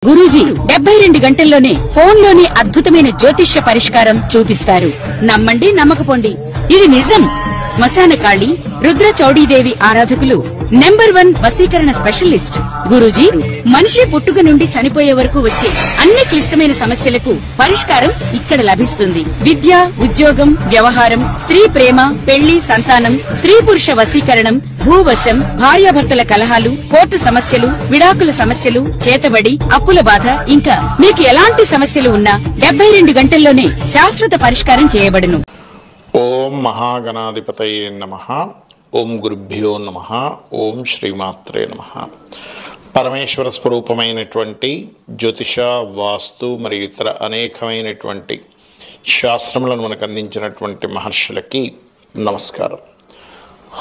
గురూజీ 72 గంటల్లోనే ఫోన్లోనే అద్భుతమైన జ్యోతిష్య పరిష్కారం చూపిస్తారు. నమ్మండి నమ్మకపోండి, ఇది నిజం. శ్మశాన కాళి రుద్ర చౌడీదేవి ఆరాధకులు నంబర్ 1 వశీకరణ స్పెషలిస్ట్. గురూజీ మనిషి పుట్టుక నుండి చనిపోయే వరకు వచ్చే అన్ని క్లిష్టమైన సమస్యలకు పరిష్కారం ఇక్కడ లభిస్తుంది. విద్య, ఉద్యోగం, వ్యవహారం, స్త్రీ ప్రేమ, పెళ్లి, సంతానం, స్త్రీ పురుష వశీకరణం, భూవశం, భార్యాభర్తల కలహాలు, కోర్టు సమస్యలు, విడాకుల సమస్యలు, చేతబడి, అప్పుల బాధ, ఇంకా మీకు ఎలాంటి సమస్యలు ఉన్నా 72 గంటల్లోనే శాశ్వత పరిష్కారం చేయబడును. ఓం మహాగణాధిపతయే నమః. ఓం గురుభ్యో నమః. ఓం శ్రీమాత్రే నమః. పరమేశ్వర స్వరూపమైనటువంటి జ్యోతిష, వాస్తు మరియు ఇతర అనేకమైనటువంటి శాస్త్రములను మనకు అందించినటువంటి మహర్షులకి నమస్కారం.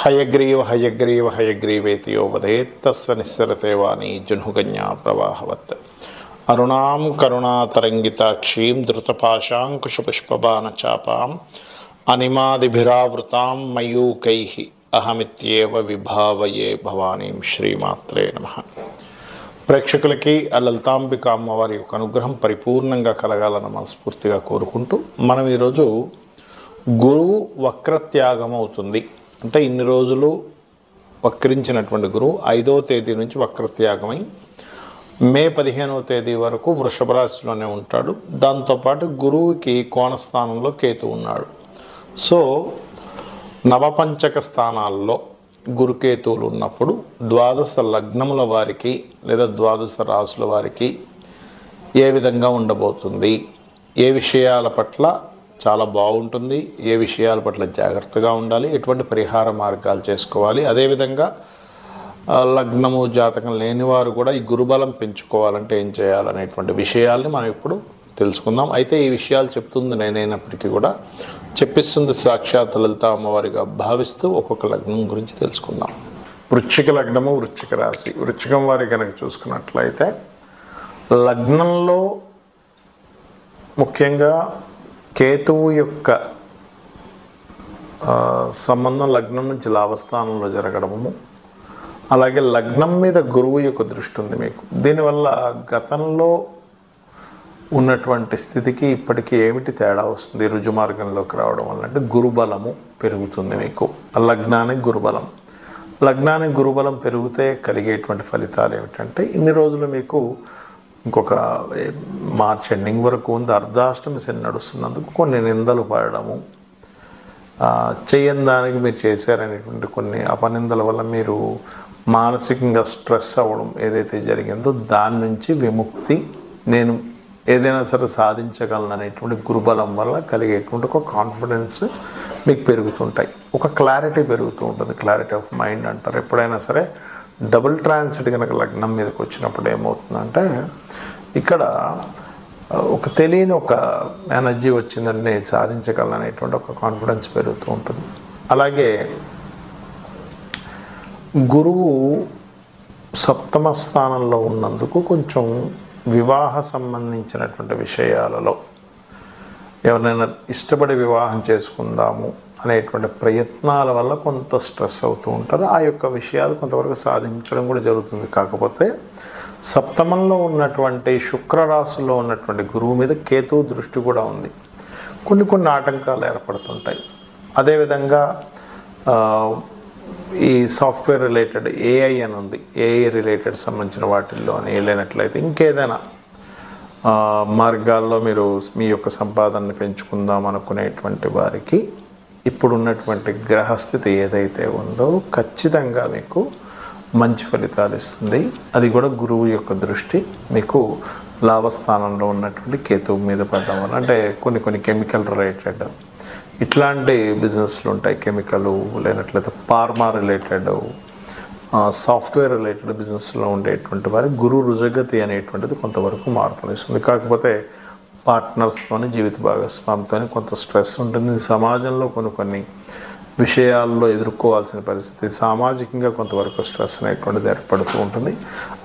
హయగ్రీవ హయగ్రీవ హయగ్రీవేతి యో వదేత్ తస్య నిస్సరతే వాణి జహ్నుగన్యా ప్రవాహవత్. అరుణాం కరుణాతరంగితాక్షీం ధృతపాశాంకుశపుష్పబాణచాపాం అనిమాదిభిరావృతాం మయూకైః అహమిత్యేవ విభావయే భవానీం. శ్రీమాత్రే నమః. ప్రేక్షకులకి ఆ లలితాంబిక అమ్మవారి యొక్క అనుగ్రహం పరిపూర్ణంగా కలగాలని మనస్ఫూర్తిగా కోరుకుంటూ మనం ఈరోజు గురువు వక్రత్యాగం అవుతుంది అంటే ఇన్ని రోజులు వక్రించినటువంటి గురువు 5వ తేదీ నుంచి వక్రత్యాగమై మే 15వ తేదీ వరకు వృషభ రాశిలోనే ఉంటాడు. దాంతోపాటు గురువుకి కోణస్థానంలో కేతు ఉన్నాడు. సో నవపంచక స్థానాల్లో గురుకేతువులు ఉన్నప్పుడు ద్వాదశ లగ్నముల వారికి లేదా ద్వాదశ రాశుల వారికి ఏ విధంగా ఉండబోతుంది, ఏ విషయాల పట్ల చాలా బాగుంటుంది, ఏ విషయాల పట్ల జాగ్రత్తగా ఉండాలి, ఎటువంటి పరిహార మార్గాలు చేసుకోవాలి, అదేవిధంగా లగ్నము జాతకం లేనివారు కూడా ఈ గురుబలం పెంచుకోవాలంటే ఏం చేయాలనేటువంటి విషయాల్ని మనం ఇప్పుడు తెలుసుకుందాం. అయితే ఈ విషయాలు చెప్తుంది నేనైనప్పటికీ కూడా చెప్పిస్తుంది సాక్షాత్ లలిత అమ్మవారిగా భావిస్తూ ఒక్కొక్క లగ్నం గురించి తెలుసుకుందాం. వృశ్చిక లగ్నము, వృశ్చిక రాశి. వృశ్చికం వారి కనుక చూసుకున్నట్లయితే లగ్నంలో ముఖ్యంగా కేతువు యొక్క సంబంధం లగ్నం నుంచి లాభస్థానంలో జరగడము, అలాగే లగ్నం మీద గురువు యొక్క దృష్టి ఉంది మీకు. దీనివల్ల గతంలో ఉన్నటువంటి స్థితికి ఇప్పటికీ ఏమిటి తేడా వస్తుంది రుజుమార్గంలోకి రావడం వల్ల అంటే గురుబలము పెరుగుతుంది మీకు. లగ్నానికి గురుబలం, లగ్నానికి గురుబలం పెరిగితే కలిగేటువంటి ఫలితాలు ఏమిటంటే ఇన్ని రోజులు మీకు ఇంకొక మార్చ్ ఎండింగ్ వరకు ఉంది అర్ధాష్టమి శని నడుస్తున్నందుకు కొన్ని నిందలు పడడము, చేయని దానికి మీరు చేశారనేటువంటి కొన్ని అపనిందల వల్ల మీరు మానసికంగా స్ట్రెస్ అవ్వడం ఏదైతే జరిగిందో దాని నుంచి విముక్తి, నేను ఏదైనా సరే సాధించగలను అనేటువంటి గురుబలం వల్ల కలిగేటువంటి ఒక కాన్ఫిడెన్స్ మీకు పెరుగుతుంటాయి, ఒక క్లారిటీ పెరుగుతూ ఉంటుంది. క్లారిటీ ఆఫ్ మైండ్ అంటారు. ఎప్పుడైనా సరే డబుల్ ట్రాన్సిట్ కనుక లగ్నం మీదకి వచ్చినప్పుడు ఏమవుతుందంటే ఇక్కడ ఒక తెలియని ఒక ఎనర్జీ వచ్చిందంటే నేను సాధించగలను అనేటువంటి ఒక కాన్ఫిడెన్స్ పెరుగుతూ ఉంటుంది. అలాగే గురువు సప్తమ స్థానంలో ఉన్నందుకు కొంచెం వివాహ సంబంధించినటువంటి విషయాలలో ఎవరినైనా ఇష్టపడి వివాహం చేసుకుందాము అనేటువంటి ప్రయత్నాల వల్ల కొంత స్ట్రెస్ అవుతూ ఉంటారు. ఆ యొక్క విషయాలు కొంతవరకు సాధించడం కూడా జరుగుతుంది. కాకపోతే సప్తమంలో ఉన్నటువంటి శుక్రరాశిలో ఉన్నటువంటి గురువు మీద కేతువు దృష్టి కూడా ఉంది. కొన్ని ఆటంకాలు ఏర్పడుతుంటాయి. అదేవిధంగా ఈ సాఫ్ట్వేర్ రిలేటెడ్ ఏఐ అని ఉంది, ఏఐ రిలేటెడ్ సంబంధించిన వాటిల్లో లేనట్లయితే ఇంకేదైనా మార్గాల్లో మీరు మీ యొక్క సంపాదనని పెంచుకుందాం అనుకునేటువంటి వారికి ఇప్పుడు ఉన్నటువంటి గ్రహస్థితి ఏదైతే ఉందో ఖచ్చితంగా మీకు మంచి ఫలితాలు ఇస్తుంది. అది కూడా గురువు యొక్క దృష్టి మీకు లాభస్థానంలో ఉన్నటువంటి కేతువు మీద పడడం వల్ల అంటే కొన్ని కెమికల్ రిలేటెడ్ ఇట్లాంటి బిజినెస్లు ఉంటాయి, కెమికల్ లేనట్లయితే ఫార్మా రిలేటెడ్ సాఫ్ట్వేర్ రిలేటెడ్ బిజినెస్లో ఉండేటువంటి వారి గురు రుజగతి అనేటువంటిది కొంతవరకు మార్పునిస్తుంది. కాకపోతే పార్ట్నర్స్తోని జీవిత భాగస్వామితో కొంత స్ట్రెస్ ఉంటుంది. సమాజంలో కొన్ని విషయాల్లో ఎదుర్కోవాల్సిన పరిస్థితి, సామాజికంగా కొంతవరకు స్ట్రెస్ అనేటువంటిది ఏర్పడుతూ ఉంటుంది.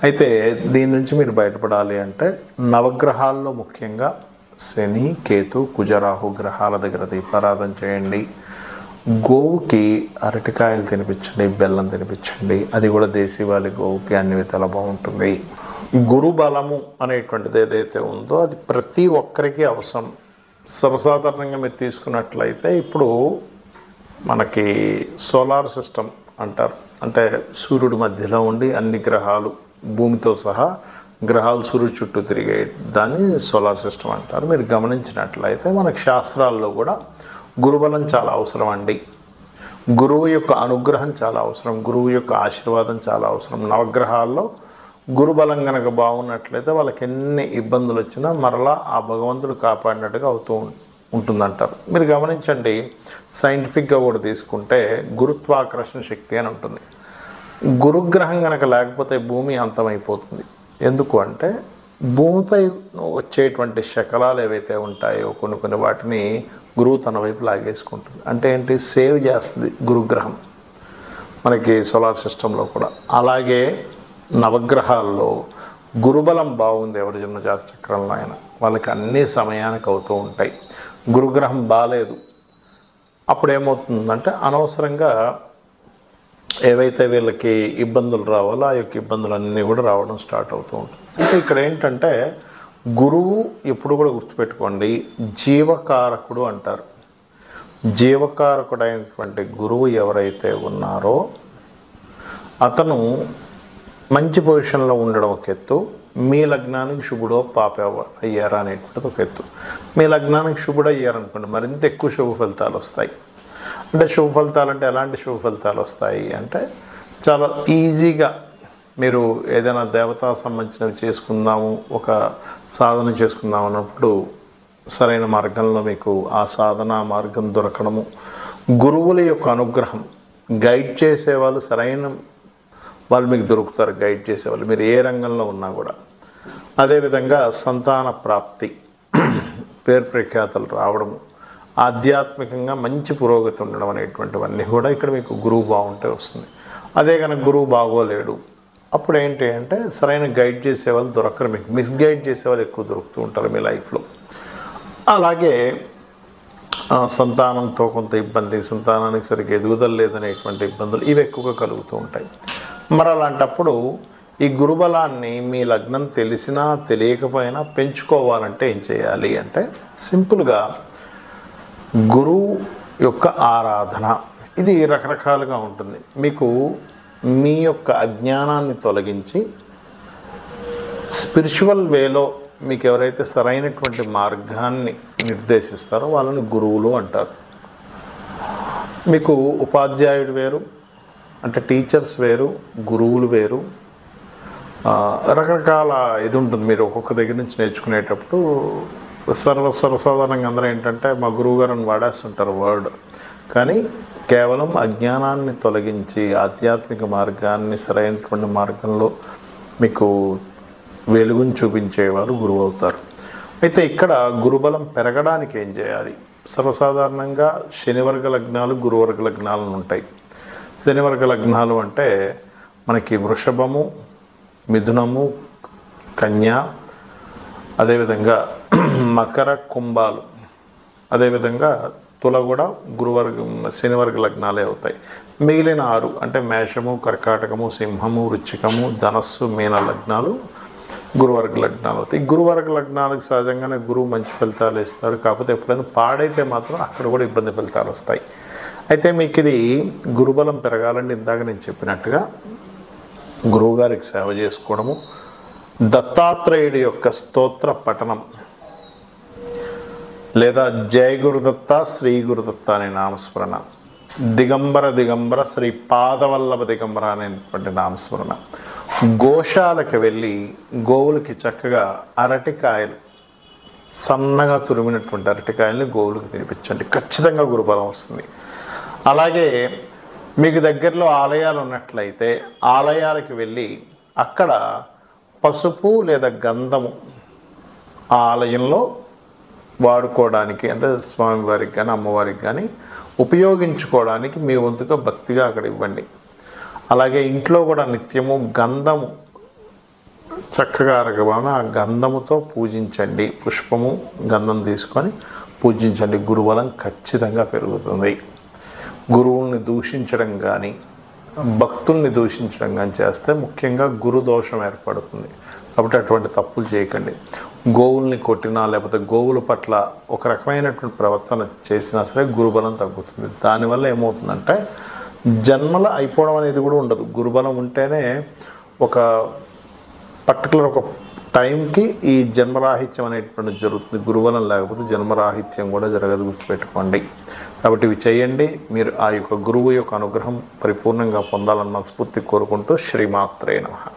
అయితే దీని నుంచి మీరు బయటపడాలి అంటే నవగ్రహాల్లో ముఖ్యంగా శని, కేతు, కుజరాహు గ్రహాల దగ్గర దీపారాధన చేయండి. గోవుకి అరటికాయలు తినిపించండి, బెల్లం తినిపించండి. అది కూడా దేశీవాలి గోవుకి అన్ని విధాలా బాగుంటుంది. గురు బలము అనేటువంటిది ఏదైతే ఉందో అది ప్రతి ఒక్కరికి అవసరం. సర్వసాధారణంగా మీరు తీసుకున్నట్లయితే ఇప్పుడు మనకి సోలార్ సిస్టమ్ అంటారు, అంటే సూర్యుడి మధ్యలో ఉండి అన్ని గ్రహాలు భూమితో సహా గ్రహాలు సూర్యుడు చుట్టూ తిరిగే దాన్ని సోలార్ సిస్టమ్ అంటారు. మీరు గమనించినట్లయితే మనకు శాస్త్రాల్లో కూడా గురుబలం చాలా అవసరం అండి. గురువు యొక్క అనుగ్రహం చాలా అవసరం, గురువు యొక్క ఆశీర్వాదం చాలా అవసరం. నవగ్రహాల్లో గురుబలం కనుక బాగున్నట్లయితే వాళ్ళకి ఎన్ని ఇబ్బందులు వచ్చినా మరలా ఆ భగవంతుడు కాపాడినట్టుగా అవుతూ ఉంటుందంటారు. మీరు గమనించండి, సైంటిఫిక్గా కూడా తీసుకుంటే గురుత్వాకర్షణ శక్తి అని ఉంటుంది. గురుగ్రహం కనుక లేకపోతే భూమి అంతమైపోతుంది. ఎందుకు అంటే భూమిపై వచ్చేటువంటి శకలాలు ఏవైతే ఉంటాయో కొన్ని వాటిని గురువు తన వైపు లాగేసుకుంటుంది. అంటే ఏంటి, సేవ్ చేస్తుంది గురుగ్రహం మనకి సోలార్ సిస్టంలో కూడా. అలాగే నవగ్రహాల్లో గురుబలం బాగుంది ఎవరి జన్మ జాతక చక్రంలో అయినా వాళ్ళకి అన్ని సమయానికి అవుతూ ఉంటాయి. గురుగ్రహం బాగాలేదు, అప్పుడు ఏమవుతుందంటే అనవసరంగా ఏవైతే వీళ్ళకి ఇబ్బందులు రావాలో ఆ యొక్క ఇబ్బందులన్నీ కూడా రావడం స్టార్ట్ అవుతూ ఉంటుంది. అంటే ఇక్కడ ఏంటంటే గురువు ఎప్పుడు కూడా గుర్తుపెట్టుకోండి, జీవకారకుడు అంటారు. జీవకారకుడైనటువంటి గురువు ఎవరైతే ఉన్నారో అతను మంచి పొజిషన్లో ఉండడం ఒక ఎత్తు, మీ లగ్నానికి శుభుడో పాప అయ్యారా అనేటువంటిది ఒక ఎత్తు. మీ లగ్నానికి శుభుడు అయ్యారనుకోండి మరింత ఎక్కువ శుభ ఫలితాలు వస్తాయి. అంటే శుభ ఫలితాలు అంటే ఎలాంటి శుభ ఫలితాలు వస్తాయి అంటే చాలా ఈజీగా మీరు ఏదైనా దేవతా సంబంధించినవి చేసుకుందాము, ఒక సాధన చేసుకుందాం అన్నప్పుడు సరైన మార్గంలో మీకు ఆ సాధన మార్గం దొరకడము, గురువుల యొక్క అనుగ్రహం, గైడ్ చేసేవాళ్ళు సరైన వాళ్ళు మీకు దొరుకుతారు, గైడ్ చేసేవాళ్ళు మీరు ఏ రంగంలో ఉన్నా కూడా. అదేవిధంగా సంతాన ప్రాప్తి, పేరు ప్రఖ్యాతలు రావడము, ఆధ్యాత్మికంగా మంచి పురోగతి ఉండడం అనేటువంటివన్నీ కూడా ఇక్కడ మీకు గురువు బాగుంటే వస్తుంది. అదే కనుక గురువు బాగోలేడు అప్పుడు ఏంటి అంటే సరైన గైడ్ చేసేవాళ్ళు దొరకరు, మీకు మిస్గైడ్ చేసేవాళ్ళు ఎక్కువ దొరుకుతూ ఉంటారు మీ లైఫ్లో. అలాగే సంతానంతో కొంత ఇబ్బంది, సంతానానికి సరిగ్గా ఎదుగుదల లేదనేటువంటి ఇబ్బందులు ఇవి ఎక్కువగా కలుగుతూ ఉంటాయి. మరి అలాంటప్పుడు ఈ గురుబలాన్ని మీ లగ్నం తెలిసినా తెలియకపోయినా పెంచుకోవాలంటే ఏం చేయాలి అంటే సింపుల్గా గురువు యొక్క ఆరాధన ఇది రకరకాలుగా ఉంటుంది. మీకు మీ యొక్క అజ్ఞానాన్ని తొలగించి స్పిరిచువల్ వేలో మీకు ఎవరైతే సరైనటువంటి మార్గాన్ని నిర్దేశిస్తారో వాళ్ళని గురువులు అంటారు. మీకు ఉపాధ్యాయుడు వేరు, అంటే టీచర్స్ వేరు, గురువులు వేరు, రకరకాల ఇది ఉంటుంది. మీరు ఒక్కొక్క దగ్గర నుంచి నేర్చుకునేటప్పుడు సర్వసాధారణంగా అందరూ ఏంటంటే మా గురువు గారిని వాడేస్తుంటారు వర్డ్, కానీ కేవలం అజ్ఞానాన్ని తొలగించి ఆధ్యాత్మిక మార్గాన్ని సరైనటువంటి మార్గంలో మీకు వెలుగుని చూపించేవారు గురువు అవుతారు. అయితే ఇక్కడ గురుబలం పెరగడానికి ఏం చేయాలి? సర్వసాధారణంగా శనివర్గ లగ్నాలు, గురువర్గ లగ్నాలు ఉంటాయి. శనివర్గ లగ్నాలు అంటే మనకి వృషభము, మిథునము, కన్య, అదేవిధంగా మకర, కుంభాలు, అదేవిధంగా తుల కూడా శనివర్గ లగ్నాలే అవుతాయి. మిగిలిన 6 అంటే మేషము, కర్కాటకము, సింహము, వృశ్చికము, ధనస్సు, మీన లగ్నాలు గురువర్గ లగ్నాలు అవుతాయి. గురువర్గ లగ్నాలకు సహజంగానే గురువు మంచి ఫలితాలు ఇస్తాడు, కాకపోతే ఎప్పుడైనా పాడైతే మాత్రం అక్కడ కూడా ఇబ్బంది ఫలితాలు వస్తాయి. అయితే మీకు ఇది గురుబలం పెరగాలంటే ఇందాక నేను చెప్పినట్టుగా గురువుగారికి సేవ చేసుకోవడము, దత్తాత్రేయుడి యొక్క స్తోత్ర పఠనం లేదా జయ గురుదత్త, శ్రీ గురుదత్త అనే నామస్మరణ, దిగంబర శ్రీ పాదవల్లభ దిగంబర అనేటువంటి నామస్మరణ, గోశాలకు వెళ్ళి గోవులకి చక్కగా అరటికాయలు, సన్నగా తురిమినటువంటి అరటికాయల్ని గోవులకు తినిపించండి, ఖచ్చితంగా గురుబలం వస్తుంది. అలాగే మీకు దగ్గరలో ఆలయాలు ఉన్నట్లయితే ఆలయాలకు వెళ్ళి అక్కడ పసుపు లేదా గంధము ఆ ఆలయంలో వాడుకోవడానికి, అంటే స్వామివారికి కానీ అమ్మవారికి కానీ ఉపయోగించుకోవడానికి మీ వంతుగా భక్తిగా అక్కడ ఇవ్వండి. అలాగే ఇంట్లో కూడా నిత్యము గంధము చక్కగా అరగబాన ఆ గంధముతో పూజించండి, పుష్పము గంధం తీసుకొని పూజించండి. గురుబలం ఖచ్చితంగా పెరుగుతుంది. గురువుల్ని దూషించడం కానీ భక్తుల్ని దూషించడం కానీ చేస్తే ముఖ్యంగా గురు దోషం ఏర్పడుతుంది. కాబట్టి అటువంటి తప్పులు చేయకండి. గోవుల్ని కొట్టినా లేకపోతే గోవుల పట్ల ఒక రకమైనటువంటి ప్రవర్తన చేసినా సరే గురుబలం తగ్గుతుంది. దానివల్ల ఏమవుతుందంటే జన్మల అయిపోవడం అనేది కూడా ఉండదు. గురుబలం ఉంటేనే ఒక పర్టికులర్ ఒక టైంకి ఈ జన్మరాహిత్యం అనేటువంటి జరుగుతుంది. గురుబలం లేకపోతే జన్మరాహిత్యం కూడా జరగదు, గుర్తుపెట్టుకోండి. కాబట్టి ఇవి చేయండి. మీరు ఆ యొక్క గురువు యొక్క అనుగ్రహం పరిపూర్ణంగా పొందాలని మనస్ఫూర్తి కోరుకుంటూ శ్రీమాత్రే నమః.